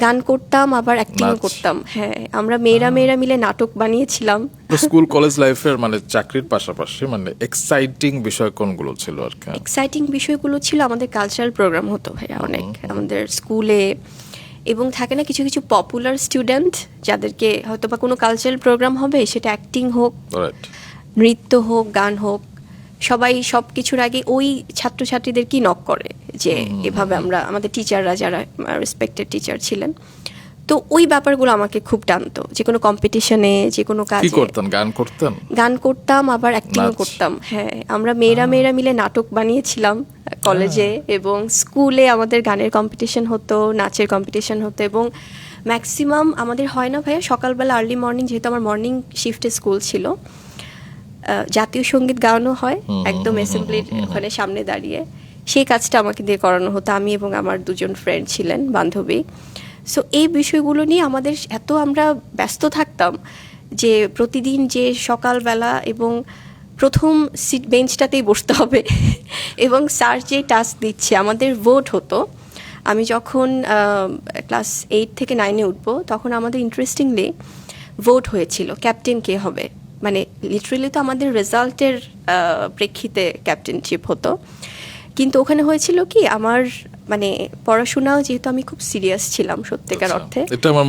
গান করতাম, আবার অ্যাক্টিংও নাচ। করতাম। হ্যাঁ, আমরা মেয়েরা মিলে নাটক বানিয়েছিলাম। তো স্কুল কলেজ লাইফের মানে চাকরির পাশাপাশি মানে এক্সাইটিং বিষয় কোনগুলো ছিল আর কি? এক্সাইটিং বিষয়গুলো ছিল আমাদের কালচারাল প্রোগ্রাম হতো ভাইয়া অনেক আমাদের স্কুলে, এবং থাকে না কিছু কিছু পপুলার স্টুডেন্ট যাদেরকে হয়তো বা কোনো কালচারাল প্রোগ্রাম হবে, সেটা অ্যাক্টিং হোক, রাইট। নৃত্য হোক, গান হোক, সবাই সব কিছুর আগে ওই ছাত্রছাত্রীদেরকেই নক করে যে এভাবে আমরা, আমাদের টিচাররা যারা রেসপেক্টেড টিচার ছিলেন, তো ওই ব্যাপারগুলো আমাকে খুব টানতো। যে কোনো কম্পিটিশনে, যে কোনো কি কাজে করতেন? গান করতেন? গান করতাম, আবার অ্যাক্টিংও নাচ। করতাম। হ্যাঁ, আমরা মেয়েরা মিলে নাটক বানিয়েছিলাম কলেজে, এবং স্কুলে আমাদের গানের কম্পিটিশন হতো, নাচের কম্পিটিশন হতো, এবং ম্যাক্সিমাম আমাদের হয় না ভাইয়া সকালবেলা আর্লি মর্নিং, যেহেতু আমার মর্নিং শিফটে স্কুল ছিল, জাতীয় সঙ্গীত গাওয়ানো হয় একদম অ্যাসেম্বলির ওখানে সামনে দাঁড়িয়ে। সেই কাজটা আমাকে দিয়ে করানো হতো, আমি এবং আমার দুজন ফ্রেন্ড ছিলেন, বান্ধবী। সো এই বিষয়গুলো নিয়ে আমাদের এত আমরা ব্যস্ত থাকতাম যে প্রতিদিন যে সকালবেলা এবং প্রথম সিট বেঞ্চটাতেই বসতে হবে এবং স্যার যে টাস্ক দিচ্ছে, আমাদের ভোট হতো। আমি যখন ক্লাস 8 থেকে 9-এ উঠবো, তখন আমাদের ইন্টারেস্টিংলি ভোট হয়েছিল ক্যাপ্টেন কে হবে, মানে লিটারেলি তো আমাদের রেজাল্টের প্রেক্ষিতে ক্যাপ্টেনশিপ হতো। কিন্তু ওখানে হয়েছিল কি, আমার মানে পড়াশোনাও যেহেতু আমি খুব সিরিয়াস ছিলাম সত্যিকার আচ্ছা, অর্থে। এটা আমার